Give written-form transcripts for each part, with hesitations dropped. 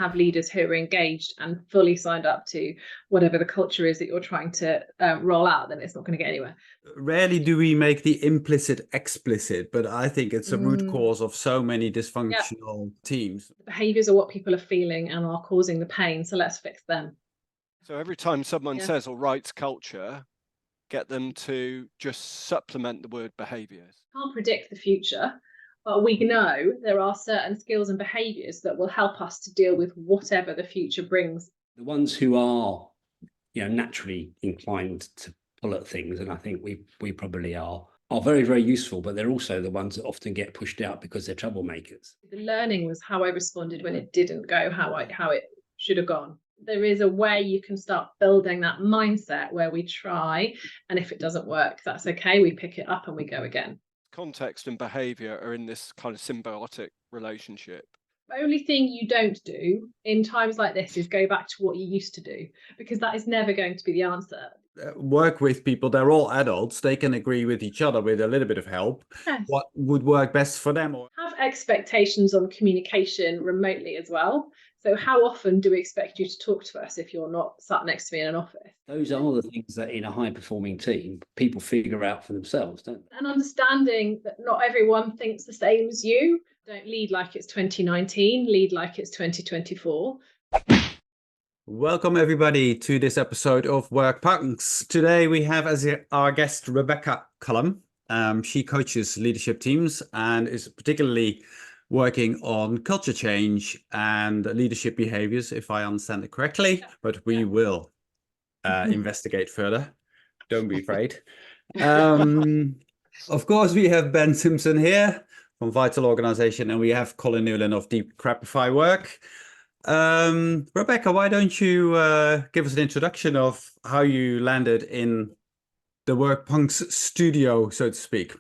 have leaders who are engaged and fully signed up to whatever the culture is that you're trying to roll out, then it's not going to get anywhere. Rarely do we make the implicit explicit, but I think it's a root cause of so many dysfunctional teams. The behaviours are what people are feeling and are causing the pain, so let's fix them. So every time someone says or writes culture, get them to just supplement the word behaviours. Can't predict the future, but we know there are certain skills and behaviours that will help us to deal with whatever the future brings. The ones who are, naturally inclined to pull at things, and I think we probably are very, very useful, but they're also the ones that often get pushed out because they're troublemakers. The learning was how I responded when it didn't go how it should have gone. There is a way you can start building that mindset where we try, and if it doesn't work, that's okay. We pick it up and we go again. Context and behaviour are in this kind of symbiotic relationship. The only thing you don't do in times like this is go back to what you used to do, because that is never going to be the answer. Work with people, they're all adults, they can agree with each other with a little bit of help. Yes. What would work best for them? Or have expectations on communication remotely as well. So how often do we expect you to talk to us if you're not sat next to me in an office? Those are the things that in a high-performing team, people figure out for themselves, don't they? And understanding that not everyone thinks the same as you. Don't lead like it's 2019, lead like it's 2024. welcome everybody to this episode of Work Punks. Today we have as our guest Rebecca Cullum. She coaches leadership teams and is particularly working on culture change and leadership behaviors, if I understand it correctly, but we will investigate further. Don't be afraid. Of course, we have Ben Simpson here from Vital Organization, and we have Colin Newlyn of Decrapify Work. Rebecca, why don't you give us an introduction of how you landed in the Work Punks studio, so to speak?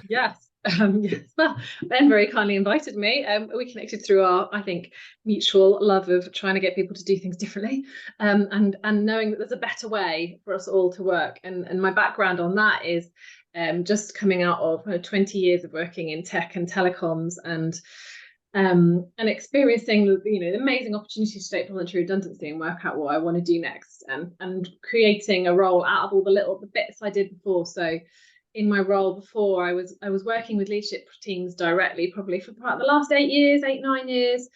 Yes. Yes. Well, Ben very kindly invited me. We connected through our, I think, mutual love of trying to get people to do things differently, and knowing that there's a better way for us all to work. And my background on that is just coming out of 20 years of working in tech and telecoms, and experiencing the amazing opportunity to take voluntary redundancy and work out what I want to do next, and creating a role out of all the bits I did before. So in my role before, I was working with leadership teams directly, probably for about the last 9 years,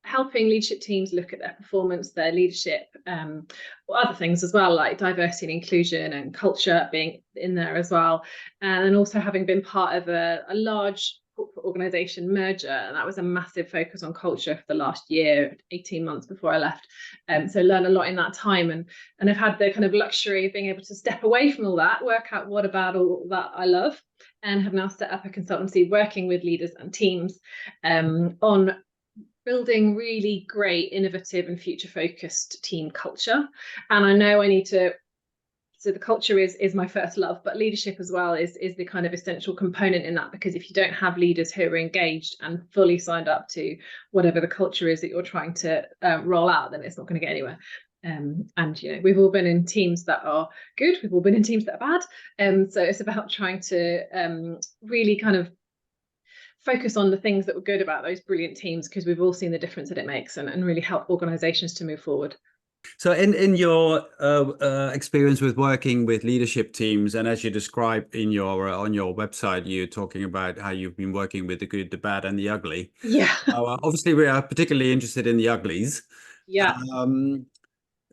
helping leadership teams look at their performance, their leadership, other things as well, like diversity and inclusion and culture being in there as well. And then also having been part of a large corporate organization merger, and that was a massive focus on culture for the last year, 18 months before I left. So learn a lot in that time, and I've had the kind of luxury of being able to step away from all that, work out what about all that I love, and have now set up a consultancy working with leaders and teams on building really great, innovative and future focused team culture. And I know I need to, so the culture is my first love, but leadership as well is the kind of essential component in that, because if you don't have leaders who are engaged and fully signed up to whatever the culture is that you're trying to roll out, then it's not going to get anywhere. And we've all been in teams that are good, we've all been in teams that are bad, so it's about trying to really kind of focus on the things that were good about those brilliant teams, because we've all seen the difference that it makes, and really help organizations to move forward. So in your experience with working with leadership teams, and as you describe in your on your website, you're talking about how you've been working with the good, the bad and the ugly. Yeah. Obviously, we are particularly interested in the uglies. Yeah.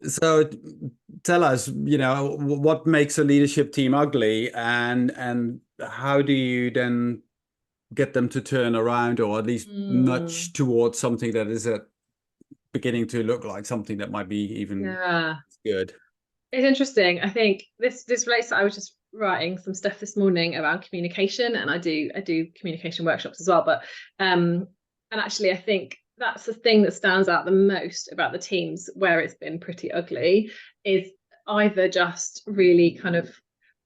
So tell us, what makes a leadership team ugly, and how do you then get them to turn around, or at least nudge towards something that is beginning to look like something that might be even good? It's interesting. I think this relates to, I was just writing some stuff this morning around communication, and I do communication workshops as well, but and actually I think that's the thing that stands out the most about the teams where it's been pretty ugly, is either just really kind of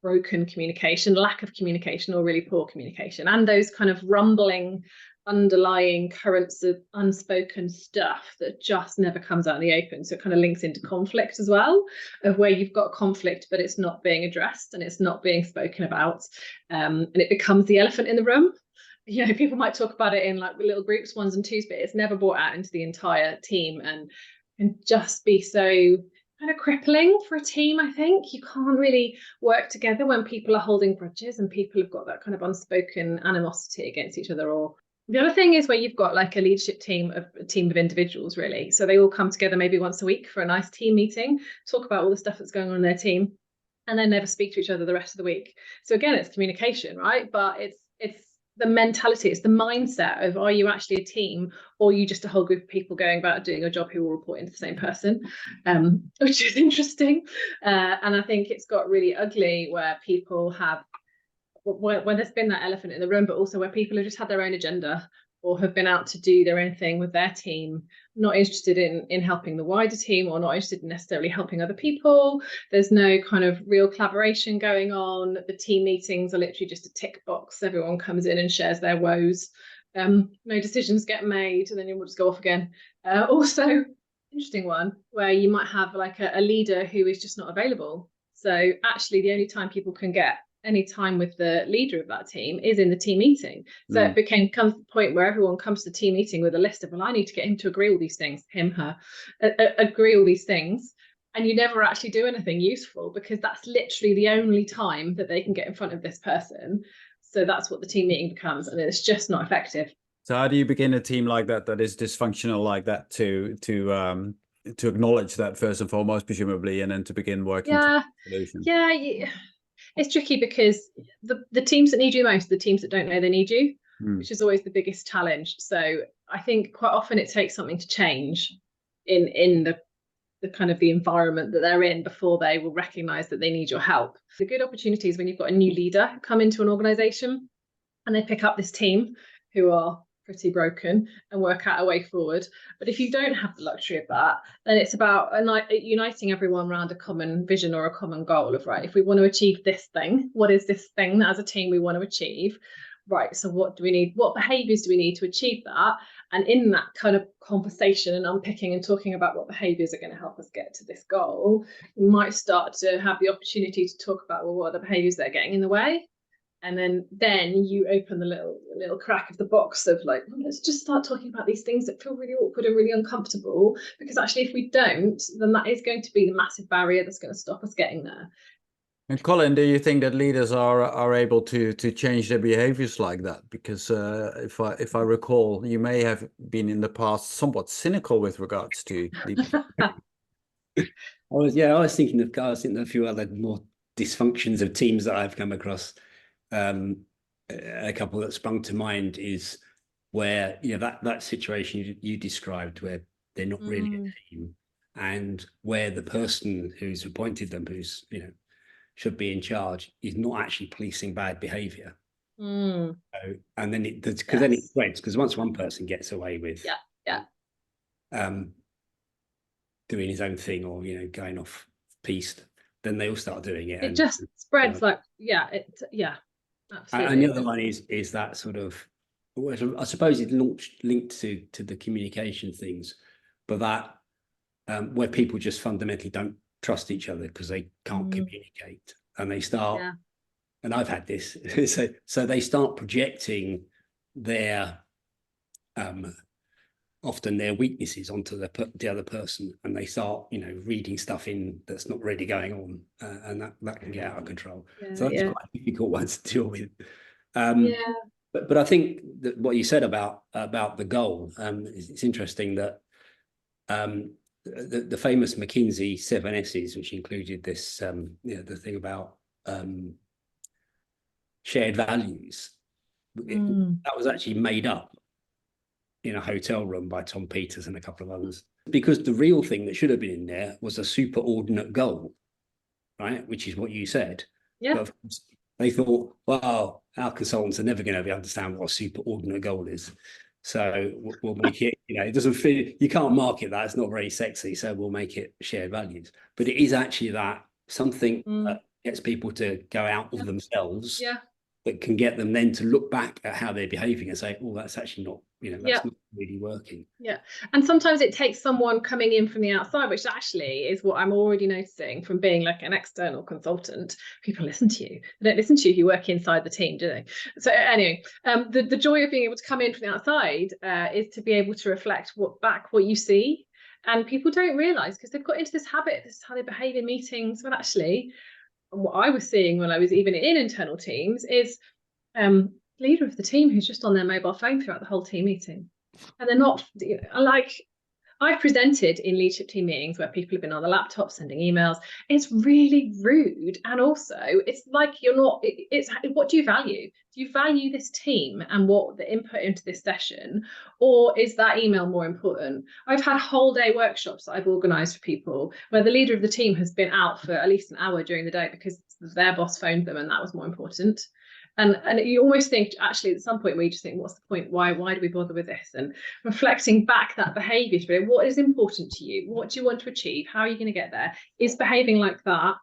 broken communication, lack of communication, or really poor communication, and those kind of rumbling underlying currents of unspoken stuff that just never comes out in the open. So it kind of links into conflict as well, of where you've got conflict but it's not being addressed and it's not being spoken about, and it becomes the elephant in the room. you know, people might talk about it in like little groups, ones and twos, but it's never brought out into the entire team, and just be so kind of crippling for a team. I think you can't really work together when people are holding grudges and people have got that kind of unspoken animosity against each other. Or the other thing is where you've got like a leadership team of a team of individuals, really. So they all come together maybe once a week for a nice team meeting, talk about all the stuff that's going on in their team, and then never speak to each other the rest of the week. So again, it's communication, right? But it's the mentality, it's the mindset of, are you actually a team, or are you just a whole group of people going about doing a job who will report into the same person, which is interesting. And I think it's got really ugly where people have, when there's been that elephant in the room, but also where people have just had their own agenda or have been out to do their own thing with their team, not interested in helping the wider team, or not interested in necessarily helping other people. There's no kind of real collaboration going on. The team meetings are literally just a tick box. Everyone comes in and shares their woes. No decisions get made, and then you will just go off again. Also, interesting one where you might have like a leader who is just not available. So actually the only time people can get any time with the leader of that team is in the team meeting. So it comes to the point where everyone comes to the team meeting with a list of, well, I need to get him to agree all these things, him, her, agree all these things. And you never actually do anything useful, because that's literally the only time that they can get in front of this person. So that's what the team meeting becomes, and it's just not effective. So how do you begin a team like that is dysfunctional like that to acknowledge that first and foremost, presumably, and then to begin working towards a solution? Yeah. It's tricky because the teams that need you the most are the teams that don't know they need you, which is always the biggest challenge. So I think quite often it takes something to change in the kind of the environment that they're in before they will recognize that they need your help. The good opportunity is when you've got a new leader come into an organization and they pick up this team who are pretty broken and work out a way forward. But if you don't have the luxury of that, then it's about uniting everyone around a common vision or a common goal of, right, if we want to achieve this thing, what is this thing that as a team we want to achieve? Right, so what do we need? What behaviours do we need to achieve that? And in that kind of conversation and unpicking and talking about what behaviours are going to help us get to this goal, we might start to have the opportunity to talk about, well, what are the behaviours that are getting in the way? And then you open the little crack of the box of like, well, let's just start talking about these things that feel really awkward and really uncomfortable, because actually if we don't, then that is going to be the massive barrier that's going to stop us getting there. And Colin, do you think that leaders are able to change their behaviors like that? Because if I recall, you may have been in the past somewhat cynical with regards to leadership. I was thinking of a few other more dysfunctions of teams that I've come across. A couple that sprung to mind is where that situation you described, where they're not really a team, and where the person who's appointed them, who's should be in charge, is not actually policing bad behavior. So, and then then it spreads, because once one person gets away with doing his own thing, or going off piste, then they all start doing it. It just spreads absolutely. And the other one is that sort of, I suppose it's linked to the communication things, but that where people just fundamentally don't trust each other because they can't communicate, and they start, and I've had this, so they start projecting their often their weaknesses onto the other person, and they start reading stuff in that's not really going on, and that can get out of control. So that's quite a difficult one to deal with. But I think that what you said about the goal, it's interesting that the famous McKinsey 7 S's, which included this the thing about shared values, that was actually made up in a hotel room by Tom Peters and a couple of others, because the real thing that should have been in there was a superordinate goal, right? Which is what you said. But of course, they thought, well, our consultants are never going to understand what a superordinate goal is, so we'll make it, it doesn't fit, you can't market that, it's not very sexy, so we'll make it shared values. But it is actually that something that gets people to go out of themselves that can get them then to look back at how they're behaving and say, oh, that's actually not, that's not really working. Yeah. And sometimes it takes someone coming in from the outside, which actually is what I'm already noticing from being like an external consultant. People listen to you. They don't listen to you if you work inside the team, do they? So anyway, the joy of being able to come in from the outside is to be able to reflect what you see. And people don't realise, because they've got into this habit, this is how they behave in meetings. Well, actually, what I was seeing when I was even in internal teams is leader of the team who's just on their mobile phone throughout the whole team meeting. And they're not, like, I've presented in leadership team meetings where people have been on the laptop sending emails. It's really rude. And also, it's like it's what do you value? Do you value this team and what the input into this session? Or is that email more important? I've had whole day workshops that I've organised for people where the leader of the team has been out for at least an hour during the day because their boss phoned them and that was more important. And you almost think, actually, at some point where you just think, what's the point? Why do we bother with this? And reflecting back that behaviour through, what is important to you? What do you want to achieve? How are you going to get there? Is behaving like that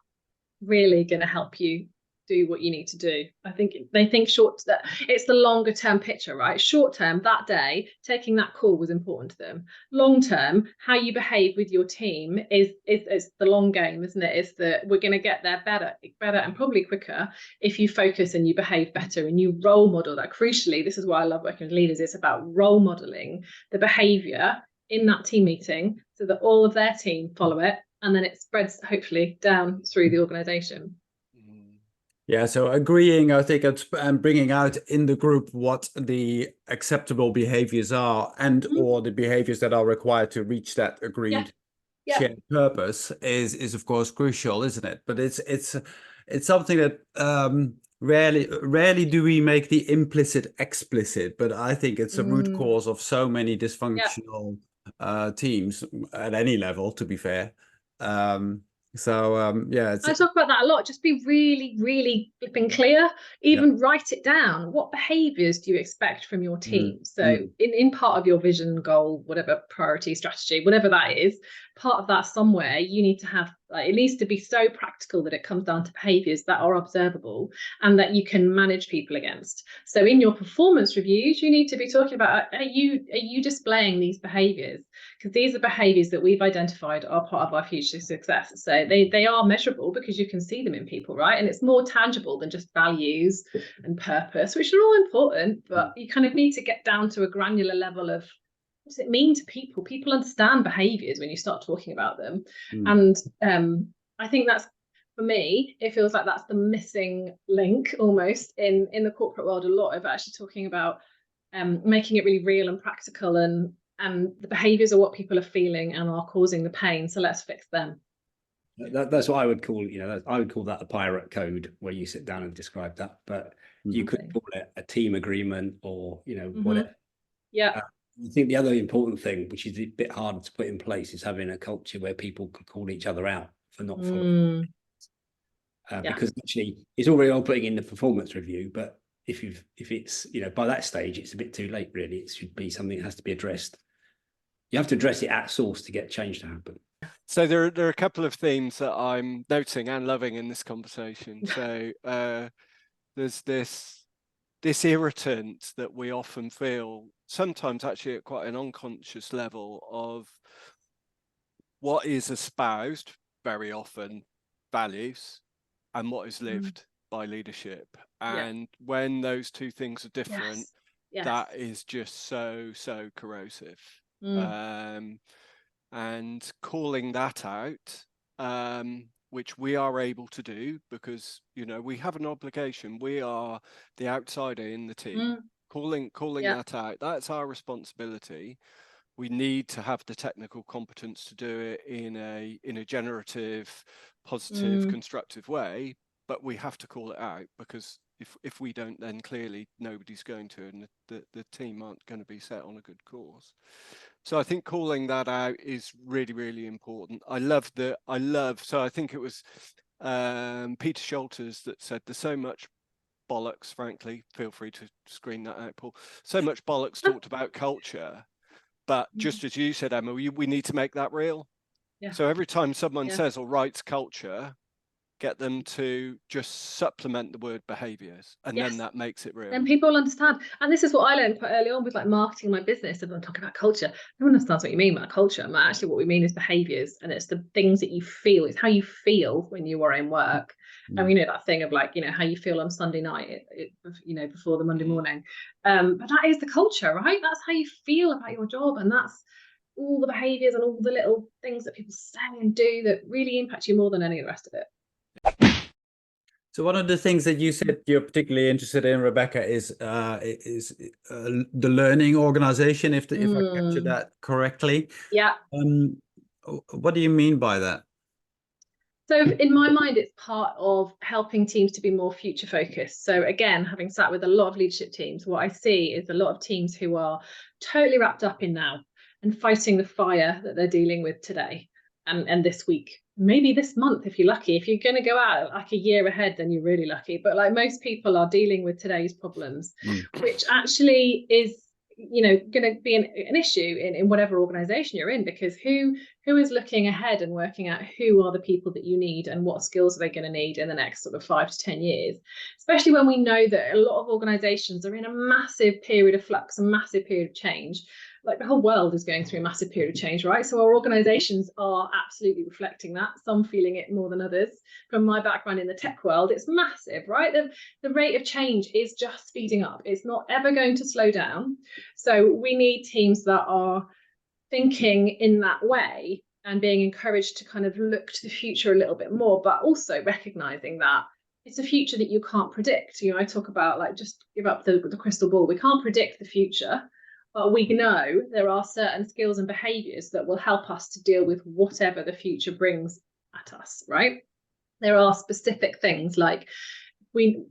really going to help you do what you need to do? I think they think that it's the longer term picture, right? Short term, that day, taking that call was important to them. Long term, how you behave with your team is the long game, isn't it? It's that we're going to get there better and probably quicker if you focus and you behave better and you role model that. Crucially, this is why I love working with leaders. It's about role modeling the behavior in that team meeting so that all of their team follow it, and then it spreads hopefully down through the organization. Yeah, so agreeing, I think it's bringing out in the group what the acceptable behaviors are and or the behaviors that are required to reach that agreed shared purpose is of course crucial, isn't it? But it's something that rarely do we make the implicit explicit, but I think it's a root cause of so many dysfunctional teams at any level, to be fair. I talk about that a lot. Just be really, really flipping clear. Even write it down. What behaviours do you expect from your team? So in part of your vision, goal, whatever priority, strategy, whatever that is, part of that somewhere you need to have, like, it needs to be so practical that it comes down to behaviours that are observable and that you can manage people against. So in your performance reviews, you need to be talking about, are you displaying these behaviours? Because these are behaviours that we've identified are part of our future success. So they are measurable because you can see them in people, right? And it's more tangible than just values and purpose, which are all important, but you kind of need to get down to a granular level of, what does it mean to people? People understand behaviours when you start talking about them. And I think that's, for me, it feels like that's the missing link almost in the corporate world, a lot of actually talking about making it really real and practical, and the behaviours are what people are feeling and are causing the pain. So let's fix them. That's what I would call, I would call that the pirate code, where you sit down and describe that. But you could call it a team agreement or, whatever. Yeah. I think the other important thing, which is a bit harder to put in place, is having a culture where people can call each other out for not following. Because actually, it's all very well putting in the performance review, but if it's by that stage, it's a bit too late. Really, it should be something that has to be addressed. You have to address it at source to get change to happen. So there are a couple of themes that I'm noting and loving in this conversation. So there's this irritant that we often feel, sometimes actually at quite an unconscious level, of what is espoused, very often values, and what is lived by leadership. And when those two things are different, that is just so corrosive. And calling that out, which we are able to do because we have an obligation. We are the outsider in the team. Calling that out, that's our responsibility. We need to have the technical competence to do it in a generative, positive, constructive way, but we have to call it out, because if we don't, then clearly nobody's going to, and the team aren't going to be set on a good course. So I think calling that out is really, really important. So I think it was Peter Scholters that said, there's so much bollocks, frankly, feel free to screen that out, Paul, so much bollocks talked about culture, but just as you said, Emma, we need to make that real. So every time someone says or writes culture, get them to just supplement the word behaviours, and then that makes it real. And people understand. And this is what I learned quite early on with like marketing my business. And I'm talking about culture. No one understands what you mean by culture. But actually what we mean is behaviours, and it's the things that you feel. It's how you feel when you are in work. And we know that thing of like, how you feel on Sunday night, before the Monday morning. But that is the culture, right? That's how you feel about your job. And that's all the behaviours and all the little things that people say and do that really impact you more than any of the rest of it. So one of the things that you said you're particularly interested in, Rebecca, is the learning organization, if I capture that correctly. Yeah. What do you mean by that? So in my mind, it's part of helping teams to be more future focused. So again, having sat with a lot of leadership teams, what I see is a lot of teams who are totally wrapped up in now and fighting the fire that they're dealing with today and this week. Maybe this month, if you're lucky. If you're going to go out like a year ahead, then you're really lucky. But like most people are dealing with today's problems, which actually is, going to be an issue in whatever organization you're in, because who is looking ahead and working out who are the people that you need and what skills are they going to need in the next sort of 5 to 10 years, especially when we know that a lot of organizations are in a massive period of flux, a massive period of change. Like the whole world is going through a massive period of change, right? So our organizations are absolutely reflecting that, some feeling it more than others. From my background in the tech world, it's massive, right? The rate of change is just speeding up. It's not ever going to slow down. So we need teams that are thinking in that way and being encouraged to kind of look to the future a little bit more, but also recognizing that it's a future that you can't predict. I talk about like just give up the crystal ball. We can't predict the future. But we know there are certain skills and behaviours that will help us to deal with whatever the future brings at us, right? There are specific things like in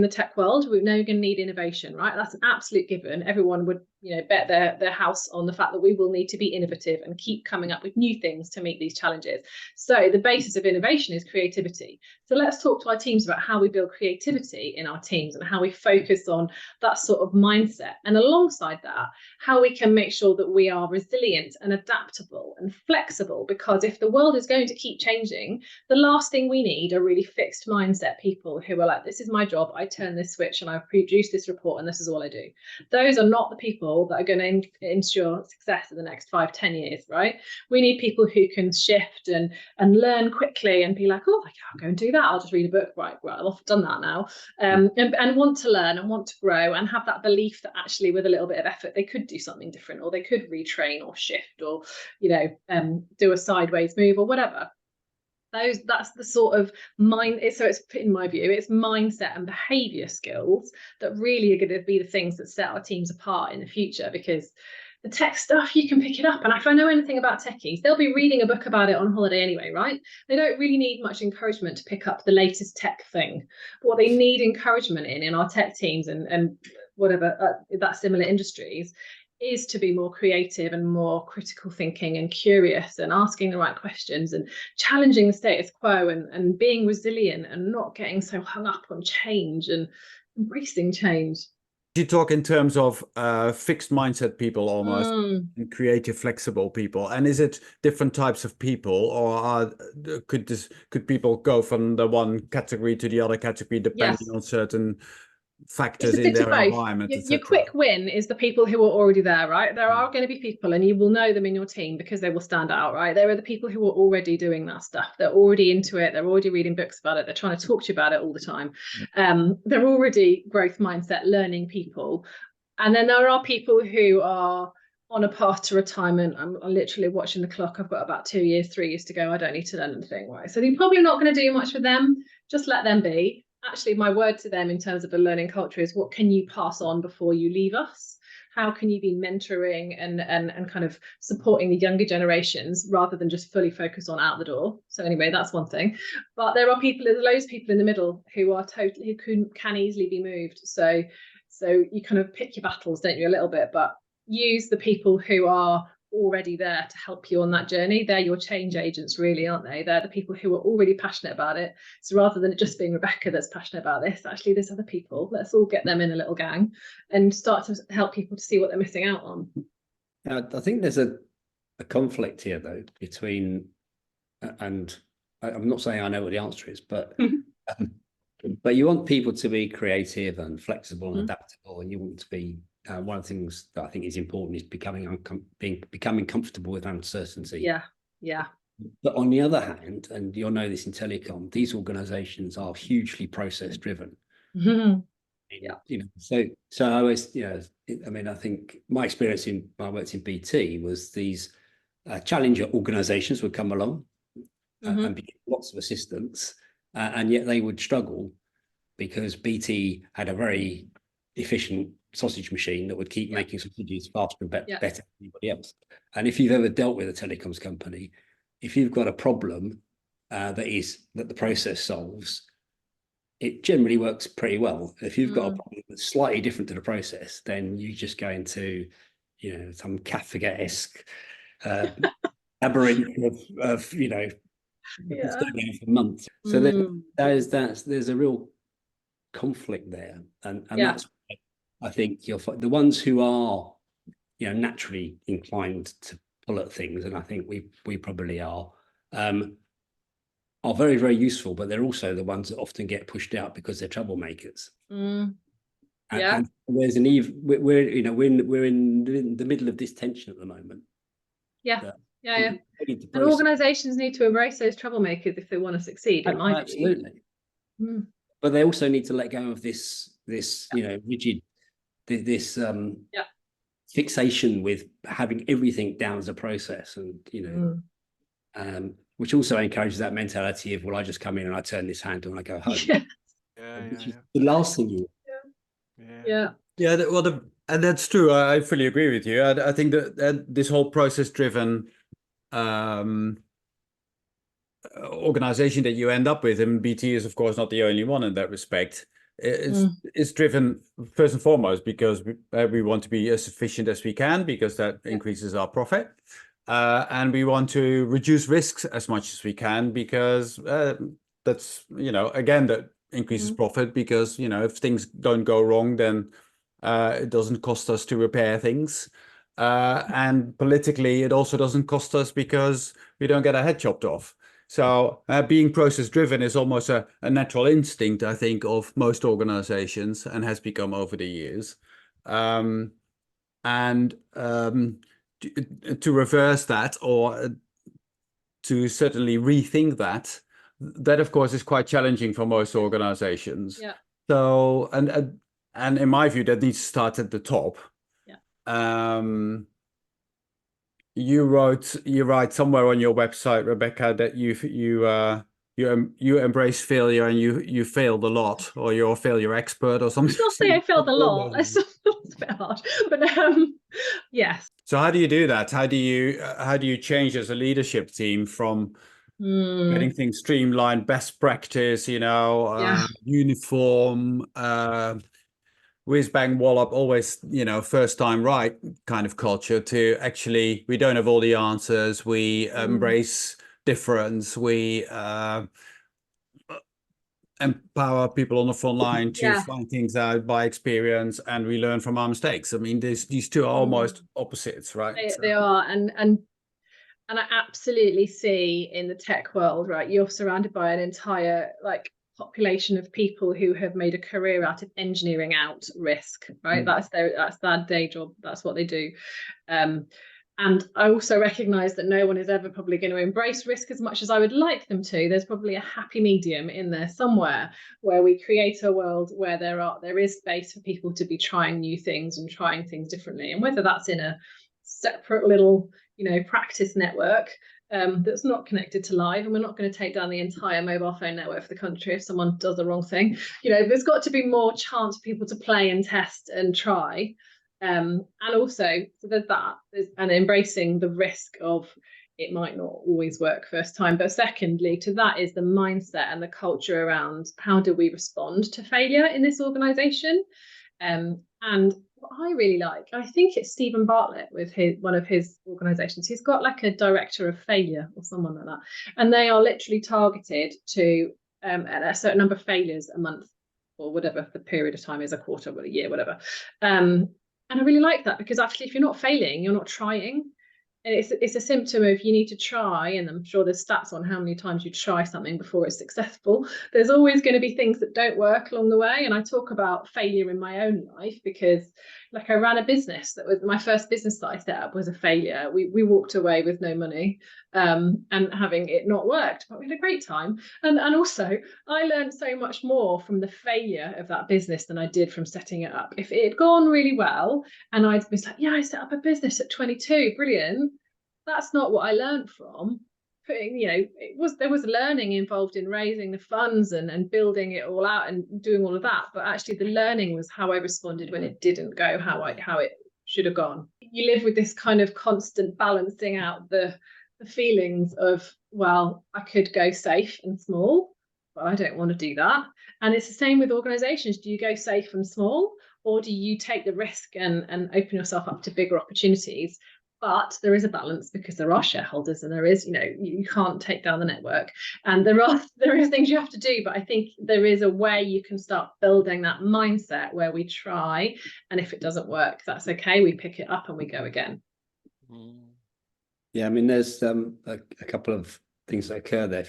the tech world, we know you're going to need innovation, right? That's an absolute given. Everyone would bet their house on the fact that we will need to be innovative and keep coming up with new things to meet these challenges. So the basis of innovation is creativity. So let's talk to our teams about how we build creativity in our teams and how we focus on that sort of mindset. And alongside that, how we can make sure that we are resilient and adaptable and flexible, because if the world is going to keep changing, the last thing we need are really fixed mindset people who are like, this is my job, I turn this switch and I produce this report and this is all I do. Those are not the people that are going to ensure success in the next 5-10 years, right? We need people who can shift and learn quickly and be like, oh, I'll go and do that. I'll just read a book. Right, I've done that now. And want to learn and want to grow and have that belief that actually with a little bit of effort, they could do something different, or they could retrain or shift or, do a sideways move or whatever. That's the sort of so it's, in my view, it's mindset and behavior skills that really are going to be the things that set our teams apart in the future, because the tech stuff, you can pick it up. And if I know anything about techies, they'll be reading a book about it on holiday anyway, right? They don't really need much encouragement to pick up the latest tech thing. But what they need encouragement in our tech teams and whatever, that similar industries, is to be more creative and more critical thinking and curious and asking the right questions and challenging the status quo and being resilient and not getting so hung up on change and embracing change. You talk in terms of fixed mindset people almost, and creative, flexible people. And is it different types of people, or could people go from the one category to the other category depending on certain factors in their environment? Your quick win is the people who are already there, right? There are going to be people, and you will know them in your team because they will stand out, right? There are the people who are already doing that stuff. They're already into it. They're already reading books about it. They're trying to talk to you about it all the time. They're already growth mindset learning people. And then there are people who are on a path to retirement. I'm literally watching the clock. I've got about 2 years, 3 years to go. I don't need to learn anything, right? So you're probably not going to do much with them. Just let them be. Actually, my word to them in terms of a learning culture is, what can you pass on before you leave us? How can you be mentoring and kind of supporting the younger generations rather than just fully focus on out the door? So anyway, that's one thing. But there's loads of people in the middle who can easily be moved. So you kind of pick your battles, don't you, a little bit, but use the people who are already there to help you on that journey. They're your change agents, really, aren't they? They're the people who are already passionate about it. So rather than it just being Rebecca that's passionate about this, actually there's other people. Let's all get them in a little gang and start to help people to see what they're missing out on. I think there's a conflict here though between, and I'm not saying I know what the answer is, but you want people to be creative and flexible and adaptable, and you want to be one of the things that I think is important is becoming comfortable with uncertainty. Yeah. But on the other hand, and you'll know this in telecom, these organizations are hugely process driven. Yeah. You know, so I always, you know, I mean, I think my experience when I worked in BT was these challenger organizations would come along and get lots of assistance, and yet they would struggle because BT had a very efficient sausage machine that would keep making sausages faster and better than anybody else. And if you've ever dealt with a telecoms company, if you've got a problem that the process solves, it generally works pretty well. If you've got a problem that's slightly different to the process, then you just go into, you know, some Kafka-esque labyrinth of you know, it's going on for months. So there's a real conflict there, and that's, I think you'll find the ones who are, you know, naturally inclined to pull at things, and I think we probably are very, very useful, but they're also the ones that often get pushed out because they're troublemakers. And there's we're in the middle of this tension at the moment. And organizations need to embrace those troublemakers if they want to succeed, in my view. Absolutely. But they also need to let go of this you know, rigid, this fixation with having everything down as a process, and you know, which also encourages that mentality of, well, I just come in and I turn this handle and I go home. Which is the last thing you and that's true. I fully agree with you. I think that this whole process-driven organization that you end up with, and BT is of course not the only one in that respect. It's driven first and foremost because we want to be as efficient as we can, because that increases our profit, and we want to reduce risks as much as we can, because that's, you know, again, that increases profit, because, you know, if things don't go wrong, then it doesn't cost us to repair things, and politically it also doesn't cost us because we don't get our head chopped off. So being process driven is almost a natural instinct, I think, of most organizations, and has become over the years. To reverse that, or to certainly rethink that of course is quite challenging for most organizations. So and in my view, that needs to start at the top. You write somewhere on your website, Rebecca, that you embrace failure and you failed a lot, or you're a failure expert or something. I'll say I failed a lot. It's a bit hard, but yes. So how do you do that? How do you change as a leadership team from getting things streamlined, best practice, you know, uniform, whiz bang wallop, always, you know, first time right kind of culture, to actually, we don't have all the answers, we embrace difference, we empower people on the front line to find things out by experience, and we learn from our mistakes. I mean, these two are almost opposites, right? They are, and I absolutely see in the tech world, right, you're surrounded by an entire population of people who have made a career out of engineering out risk, right? That's their day job, that's what they do. And I also recognize that no one is ever probably going to embrace risk as much as I would like them to. There's probably a happy medium in there somewhere, where we create a world where there is space for people to be trying new things and trying things differently, and whether that's in a separate little, you know, practice network that's not connected to live, and we're not going to take down the entire mobile phone network for the country if someone does the wrong thing. You know, there's got to be more chance for people to play and test and try, and also so there's that, and embracing the risk of it might not always work first time. But secondly to that is the mindset and the culture around how do we respond to failure in this organization. And what I really like, I think it's Stephen Bartlett with one of his organizations. He's got like a director of failure or someone like that, and they are literally targeted to a certain number of failures a month, or whatever the period of time is, a quarter, or a year, whatever. And I really like that, because actually if you're not failing, you're not trying. it's a symptom of you need to try, and I'm sure there's stats on how many times you try something before it's successful. There's always going to be things that don't work along the way, and I talk about failure in my own life because, like, I ran a business that was my first business that I set up was a failure. We walked away with no money, and having it not worked, but we had a great time. And also I learned so much more from the failure of that business than I did from setting it up. If it had gone really well and I'd been like, yeah, I set up a business at 22, brilliant, that's not what I learned from putting, there was learning involved in raising the funds and building it all out and doing all of that, but actually the learning was how I responded when it didn't go how it should have gone. You live with this kind of constant balancing out the feelings of, well, I could go safe and small, but I don't want to do that. And it's the same with organizations. Do you go safe and small, or do you take the risk and open yourself up to bigger opportunities? But there is a balance, because there are shareholders, and there is, you can't take down the network, and there is things you have to do. But I think there is a way you can start building that mindset where we try, and if it doesn't work, that's okay. We pick it up and we go again. Yeah, I mean, there's a couple of things that occur there.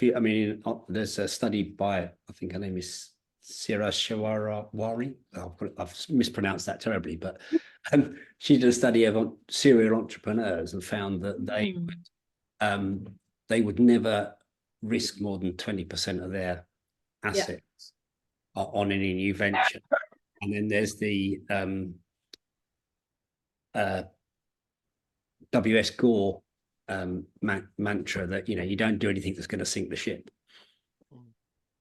There's a study by, I think her name is Sira Shawarawari. I've mispronounced that terribly, but she did a study of serial entrepreneurs and found that they would never risk more than 20% of their assets on any new venture. And then there's the W.S. Gore mantra that you don't do anything that's going to sink the ship.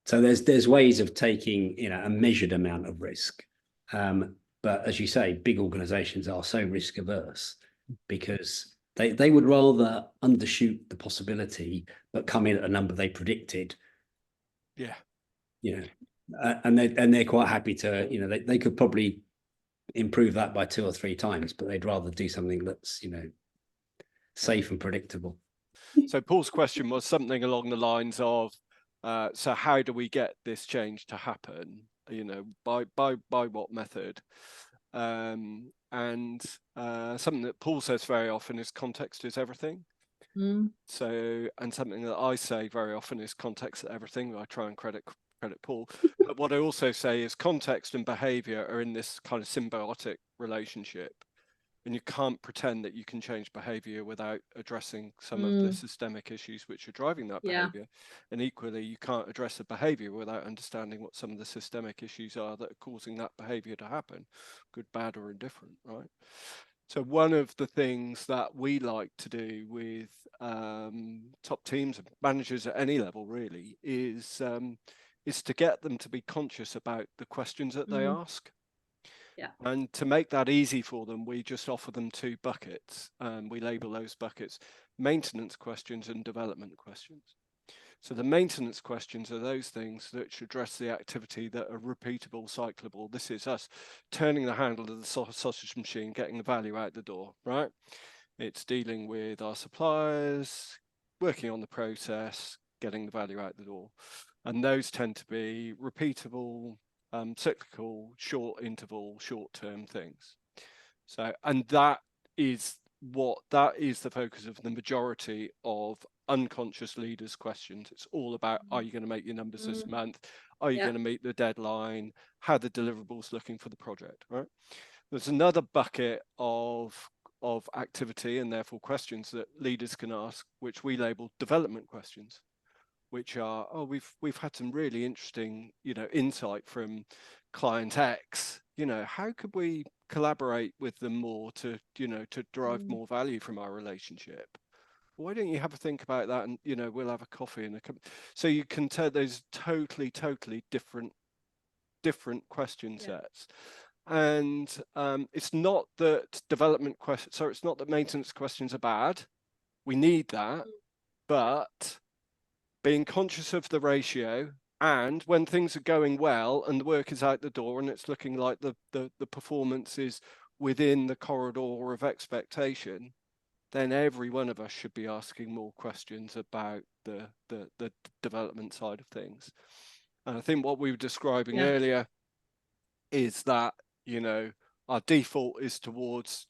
So there's ways of taking a measured amount of risk, but as you say, big organizations are so risk averse because they would rather undershoot the possibility but come in at a number they predicted. And they're quite happy to they could probably improve that by 2 or 3 times, but they'd rather do something that's safe and predictable. So Paul's question was something along the lines of, so how do we get this change to happen? By what method? And something that Paul says very often is context is everything. So, and something that I say very often is context is everything. I try and credit Paul, but what I also say is context and behavior are in this kind of symbiotic relationship. And you can't pretend that you can change behavior without addressing some of the systemic issues which are driving that behavior. And equally, you can't address the behavior without understanding what some of the systemic issues are that are causing that behavior to happen, good, bad, or indifferent, right? So one of the things that we like to do with top teams and managers at any level really is to get them to be conscious about the questions that they ask. And to make that easy for them, we just offer them 2 buckets. We label those buckets maintenance questions and development questions. So the maintenance questions are those things that should address the activity that are repeatable, cyclable. This is us turning the handle of the sausage machine, getting the value out the door, right? It's dealing with our suppliers, working on the process, getting the value out the door. And those tend to be repeatable, cyclical, short interval, short-term things. So, and that is the focus of the majority of unconscious leaders' questions. It's all about, are you going to make your numbers this month? Are you going to meet the deadline? How are the deliverables looking for the project, right? There's another bucket of activity and therefore questions that leaders can ask, which we label development questions, which are, we've had some really interesting, insight from client X. How could we collaborate with them more to derive more value from our relationship? Why don't you have a think about that, and we'll have a coffee and so you can tell those totally different question sets. And it's not that development questions, so it's not that maintenance questions are bad. We need that, but being conscious of the ratio, and when things are going well and the work is out the door and it's looking like the performance is within the corridor of expectation, then every one of us should be asking more questions about the development side of things. And I think what we were describing earlier is that, our default is towards,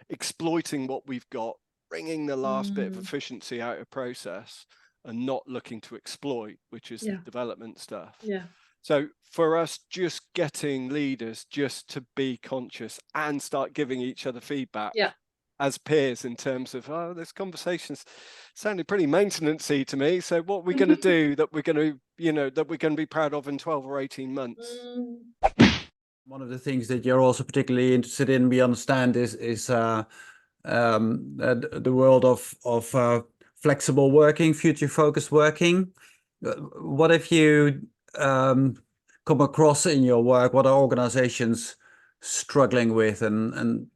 exploiting what we've got wringing the last bit of efficiency out of process and not looking to exploit, which is the development stuff. Yeah. So for us, just getting leaders just to be conscious and start giving each other feedback as peers in terms of, oh, this conversation's sounded pretty maintenance-y to me. So what are we going to do that we're going to, you know, that we're going to be proud of in 12 or 18 months? One of the things that you're also particularly interested in, we understand, is the world of flexible working, future-focused working. What have you come across in your work? What are organizations struggling with, and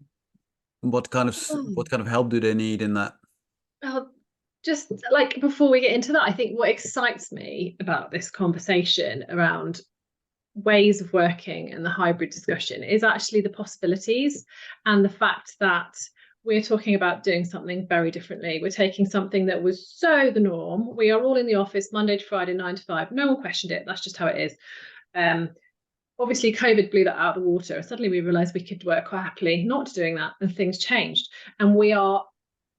what kind of help do they need in that? Just like before we get into that, I think what excites me about this conversation around ways of working and the hybrid discussion is actually the possibilities, and the fact that we're talking about doing something very differently. We're taking something that was so the norm. We are all in the office Monday to Friday, 9 to 5. No one questioned it. That's just how it is. Obviously, COVID blew that out of the water. Suddenly we realised we could work quite happily not doing that, and things changed. And we are,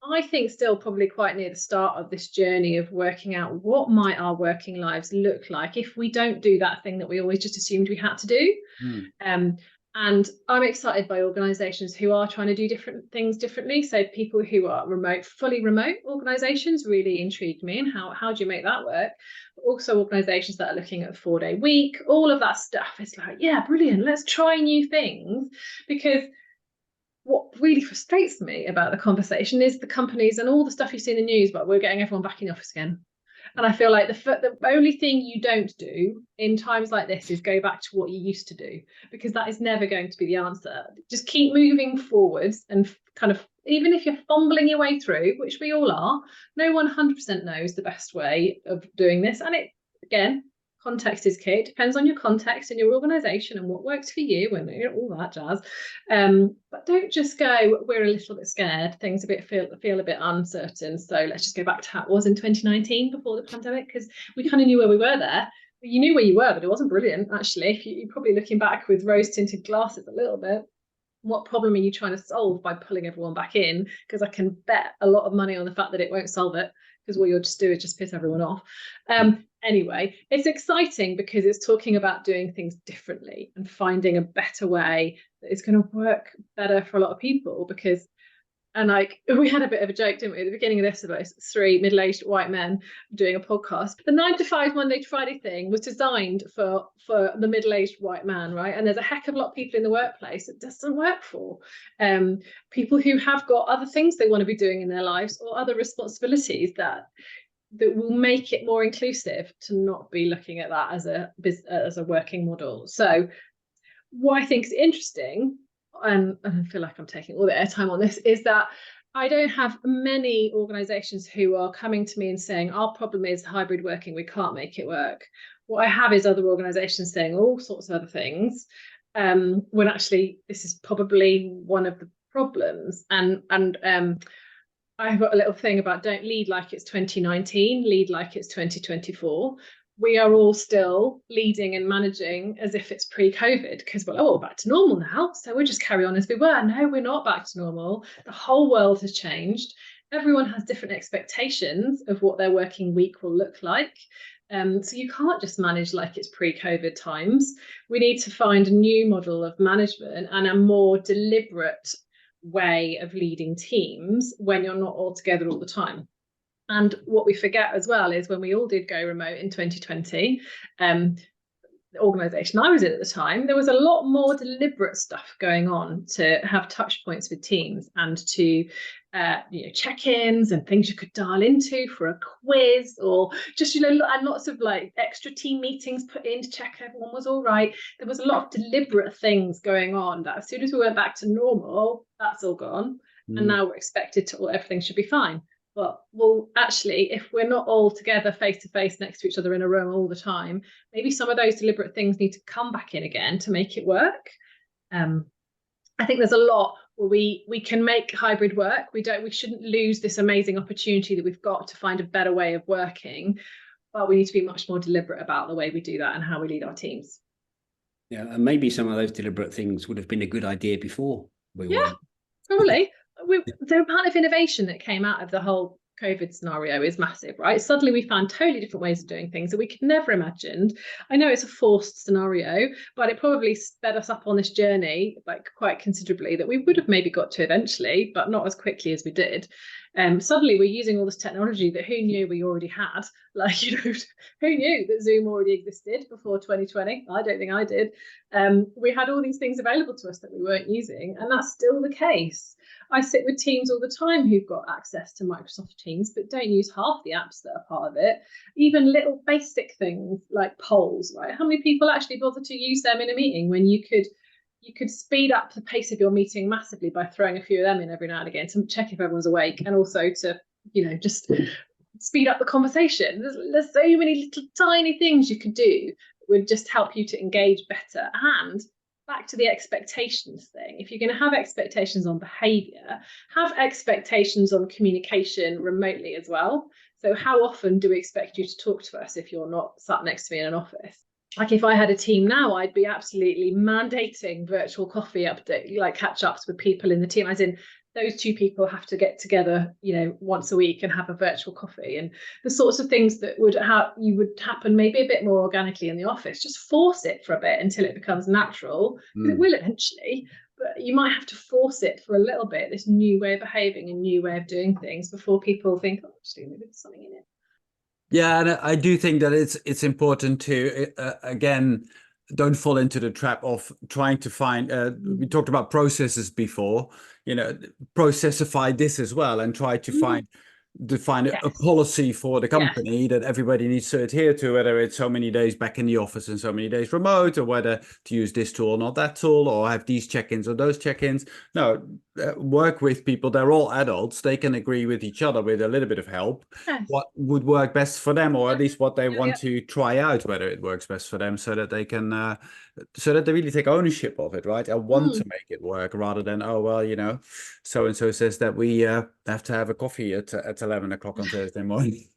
I think, still probably quite near the start of this journey of working out what might our working lives look like if we don't do that thing that we always just assumed we had to do. And I'm excited by organisations who are trying to do different things differently. So people who are remote, fully remote organisations really intrigued me. And how do you make that work? But also organisations that are looking at a 4-day week, all of that stuff. It's like, yeah, brilliant. Let's try new things. Because what really frustrates me about the conversation is the companies and all the stuff you see in the news, but we're getting everyone back in the office again. And I feel like the only thing you don't do in times like this is go back to what you used to do, because that is never going to be the answer. Just keep moving forwards, and kind of, even if you're fumbling your way through, which we all are, no one 100% knows the best way of doing this. And it, again, context is key. It depends on your context and your organisation and what works for you and all that jazz. But don't just go, we're a little bit scared, things feel a bit uncertain, so let's just go back to how it was in 2019 before the pandemic, because we kind of knew where we were there. You knew where you were, but it wasn't brilliant, actually. If you're probably looking back with rose-tinted glasses a little bit. What problem are you trying to solve by pulling everyone back in? Because I can bet a lot of money on the fact that it won't solve it, because what you'll just do is just piss everyone off. Anyway, it's exciting because it's talking about doing things differently and finding a better way that is going to work better for a lot of people. Because, and like, we had a bit of a joke, didn't we, at the beginning of this, about 3 middle-aged white men doing a podcast. The 9 to 5 Monday to Friday thing was designed for the middle-aged white man, right? And there's a heck of a lot of people in the workplace it doesn't work for. People who have got other things they want to be doing in their lives, or other responsibilities that will make it more inclusive to not be looking at that as a working model. So what I think is interesting, and I feel like I'm taking all the airtime on this, is that I don't have many organisations who are coming to me and saying, our problem is hybrid working, we can't make it work. What I have is other organisations saying all sorts of other things, when actually this is probably one of the problems. And I've got a little thing about don't lead like it's 2019, lead like it's 2024. We are all still leading and managing as if it's pre-COVID, because we're all back to normal now, so we'll just carry on as we were. No, we're not back to normal. The whole world has changed. Everyone has different expectations of what their working week will look like. So you can't just manage like it's pre-COVID times. We need to find a new model of management and a more deliberate way of leading teams when you're not all together all the time. And what we forget as well is when we all did go remote in 2020, the organisation I was in at the time, there was a lot more deliberate stuff going on to have touch points with teams and to check-ins and things you could dial into for a quiz, or just and lots of like extra team meetings put in to check everyone was all right. There was a lot of deliberate things going on that as soon as we went back to normal, that's all gone. And now we're expected to, everything should be fine. But well, actually, if we're not all together face to face next to each other in a room all the time, maybe some of those deliberate things need to come back in again to make it work. I think there's a lot where we can make hybrid work. We shouldn't lose this amazing opportunity that we've got to find a better way of working, but we need to be much more deliberate about the way we do that and how we lead our teams. Yeah, and maybe some of those deliberate things would have been a good idea before we were. Probably. the amount of innovation that came out of the whole COVID scenario is massive, right? Suddenly we found totally different ways of doing things that we could never imagined. I know it's a forced scenario, but it probably sped us up on this journey like quite considerably that we would have maybe got to eventually, but not as quickly as we did. Suddenly we're using all this technology that who knew we already had. Like, you know, who knew that Zoom already existed before 2020? I don't think I did. We had all these things available to us that we weren't using, and that's still the case. I sit with teams all the time who've got access to Microsoft Teams, but don't use half the apps that are part of it. Even little basic things like polls, right? How many people actually bother to use them in a meeting when you could speed up the pace of your meeting massively by throwing a few of them in every now and again to check if everyone's awake, and also to, you know, just speed up the conversation. There's so many little tiny things you could do that would just help you to engage better. And back to the expectations thing, if you're going to have expectations on behaviour, have expectations on communication remotely as well. So how often do we expect you to talk to us if you're not sat next to me in an office? Like if I had a team now, I'd be absolutely mandating virtual coffee update, like catch ups with people in the team, as in those two people have to get together, you know, once a week and have a virtual coffee, and the sorts of things that would happen maybe a bit more organically in the office. Just force it for a bit until it becomes natural, because it will eventually, but you might have to force it for a little bit, this new way of behaving, a new way of doing things, before people think, oh, actually maybe there's something in it. Yeah, and I do think that it's important to again, don't fall into the trap of trying to find. We talked about processes before. You know, processify this as well, and try to define a policy for the company that everybody needs to adhere to, whether it's so many days back in the office and so many days remote, or whether to use this tool or not that tool, or have these check-ins or those check-ins. No, work with people. They're all adults. They can agree with each other with a little bit of help what would work best for them, or at least what they want to try out, whether it works best for them, so that they can so that they really take ownership of it, right? I want to make it work, rather than, oh well, you know, so and so says that we have to have a coffee at 11 o'clock on Thursday morning.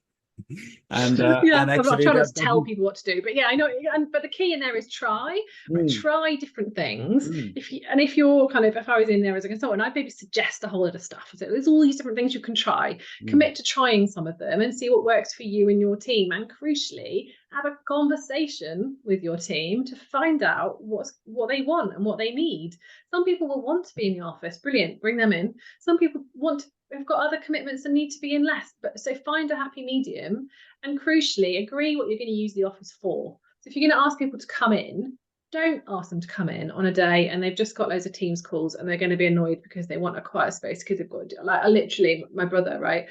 And I'm and not actually trying to tell people what to do, but yeah, I know. But the key in there is try different things. If you're kind of, if I was in there as a consultant, I'd maybe suggest a whole lot of stuff. So there's all these different things you can try. Commit to trying some of them and see what works for you and your team. And crucially, have a conversation with your team to find out what they want and what they need. Some people will want to be in the office. Brilliant, bring them in. Some people have got other commitments and need to be in less, but so find a happy medium, and crucially agree what you're going to use the office for. So if you're going to ask people to come in, don't ask them to come in on a day and they've just got loads of Teams calls and they're going to be annoyed because they want a quiet space because they've got, like, literally my brother, right,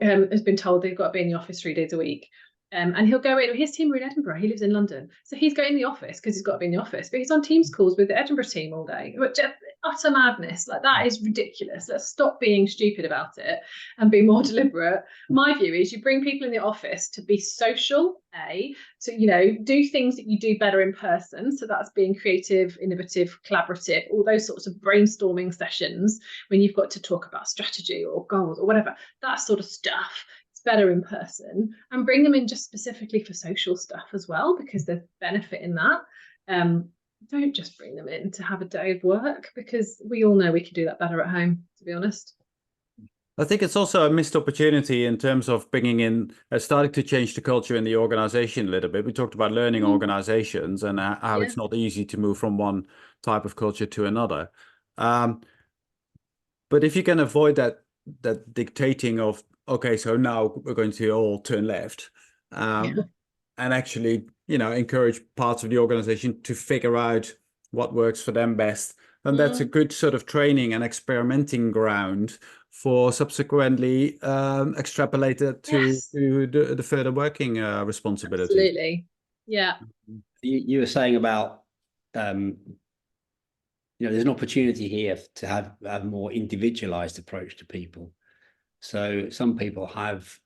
has been told they've got to be in the office 3 days a week. And he'll go in, his team are in Edinburgh, he lives in London, so he's going in the office because he's got to be in the office, but he's on Teams calls with the Edinburgh team all day. Utter madness. Like, that is ridiculous. Let's stop being stupid about it and be more deliberate. My view is you bring people in the office to be social, to, you know, do things that you do better in person. So that's being creative, innovative, collaborative, all those sorts of brainstorming sessions when you've got to talk about strategy or goals or whatever, that sort of stuff. Better in person, and bring them in just specifically for social stuff as well, because there's benefit in that. Don't just bring them in to have a day of work, because we all know we can do that better at home, to be honest. I think it's also a missed opportunity in terms of bringing in, starting to change the culture in the organization a little bit. We talked about learning organizations and how it's not easy to move from one type of culture to another. But if you can avoid that dictating of, okay, so now we're going to all turn left, and actually, you know, encourage parts of the organization to figure out what works for them best. And that's a good sort of training and experimenting ground for subsequently extrapolated to the further working responsibilities. Absolutely. Yeah. You were saying about, you know, there's an opportunity here to have a more individualized approach to people. So some people have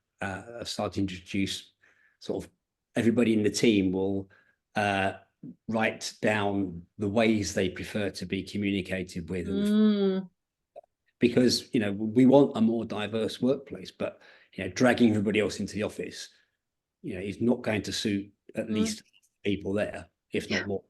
started to introduce sort of, everybody in the team will write down the ways they prefer to be communicated with. Because, you know, we want a more diverse workplace, but, you know, dragging everybody else into the office, you know, is not going to suit at least people there, if not more.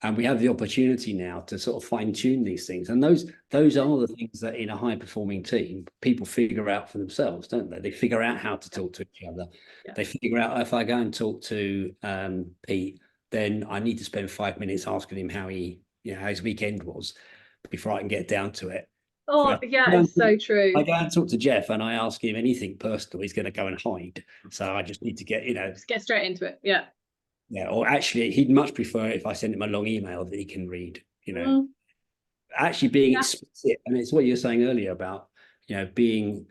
And we have the opportunity now to sort of fine tune these things. And those are the things that in a high performing team, people figure out for themselves, don't they? They figure out how to talk to each other. Yeah. They figure out, if I go and talk to Pete, then I need to spend 5 minutes asking him how his weekend was before I can get down to it. Oh, yeah, it's so true. I go and talk to Jeff and I ask him anything personal, he's going to go and hide. So I just need to just get straight into it. Yeah. Yeah, or actually, he'd much prefer if I send him a long email that he can read. Actually being explicit, and it's what you were saying earlier about being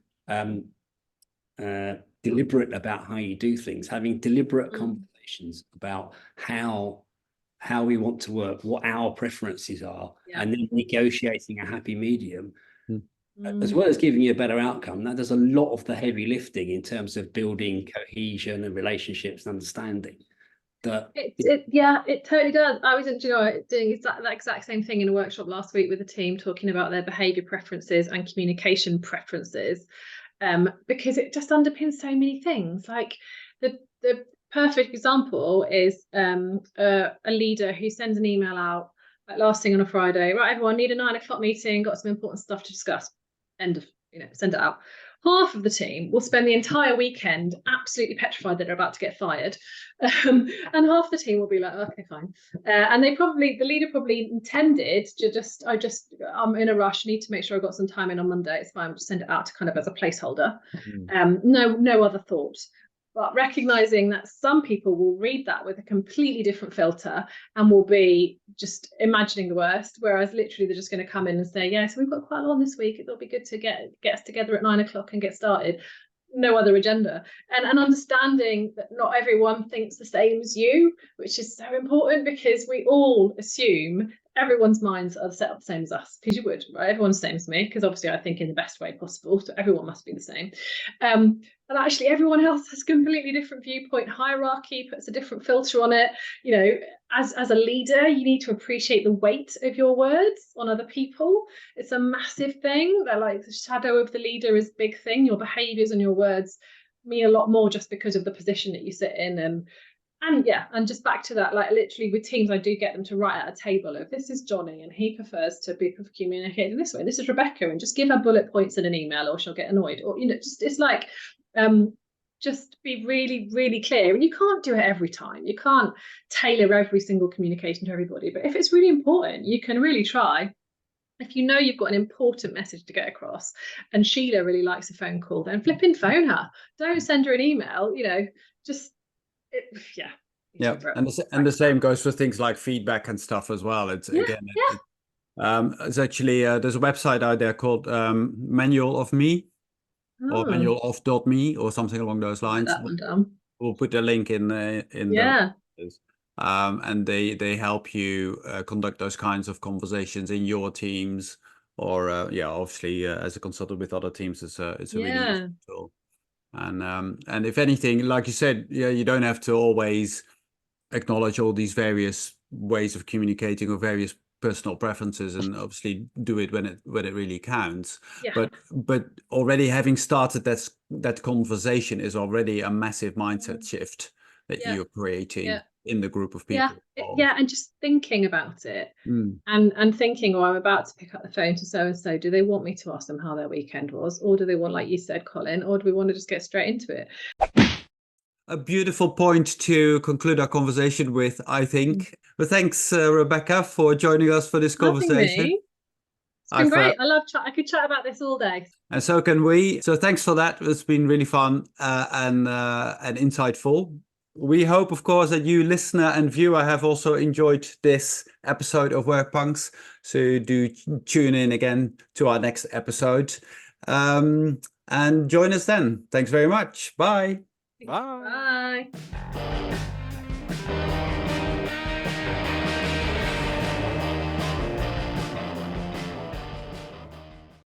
deliberate about how you do things, having deliberate conversations about how we want to work, what our preferences are, and then negotiating a happy medium, as well as giving you a better outcome. That does a lot of the heavy lifting in terms of building cohesion and relationships and understanding. It totally does. I was doing that exact same thing in a workshop last week with a team, talking about their behaviour preferences and communication preferences, because it just underpins so many things. Like the perfect example is a leader who sends an email out like last thing on a Friday. Right, everyone, need a 9 o'clock meeting, got some important stuff to discuss. End of, send it out. Half of the team will spend the entire weekend absolutely petrified that they're about to get fired, and half the team will be like, okay, fine. And the leader probably intended to I'm in a rush, need to make sure I've got some time in on Monday. It's fine, just send it out to kind of as a placeholder. No other thought. But recognizing that some people will read that with a completely different filter and will be just imagining the worst, whereas literally they're just going to come in and say, yeah, so we've got quite a lot on this week. It'll be good to get us together at 9 o'clock and get started. No other agenda. And understanding that not everyone thinks the same as you, which is so important, because we all assume everyone's minds are set up the same as us, because you would, right? Everyone's the same as me, because obviously I think in the best way possible, so everyone must be the same. But actually everyone else has a completely different viewpoint. Hierarchy puts a different filter on it. As a leader, you need to appreciate the weight of your words on other people. It's a massive thing. They're like the shadow of the leader is a big thing. Your behaviours and your words mean a lot more just because of the position that you sit in. And just back to that, like literally with teams, I do get them to write at a table of, this is Johnny and he prefers to be communicated this way. This is Rebecca, and just give her bullet points in an email or she'll get annoyed. Or it's like just be really, really clear. And you can't do it every time. You can't tailor every single communication to everybody. But if it's really important, you can really try. If you know you've got an important message to get across and Sheila really likes a phone call, then flipping phone her. Don't send her an email, just and the same goes for things like feedback and stuff as well. It's it's actually there's a website out there called Manual of Me or Manual of .me or something along those lines. That one down. We'll put the link in the and they help you conduct those kinds of conversations in your teams, or obviously as a consultant with other teams. It's a really useful tool. And if anything, like you said, you don't have to always acknowledge all these various ways of communicating or various personal preferences, and obviously do it when it really counts. But already having started that conversation is already a massive mindset shift that you're creating in the group of people. And just thinking about it and thinking, I'm about to pick up the phone to so-and-so. Do they want me to ask them how their weekend was? Or do they want, like you said, Colin, or do we want to just get straight into it? A beautiful point to conclude our conversation with, I think. But thanks, Rebecca, for joining us for this conversation. It's been great. I love chat. I could chat about this all day. And so can we. So thanks for that. It's been really fun and insightful. We hope, of course, that you, listener and viewer, have also enjoyed this episode of Work Punks. So do tune in again to our next episode and join us then. Thanks very much. Bye. Bye. Bye.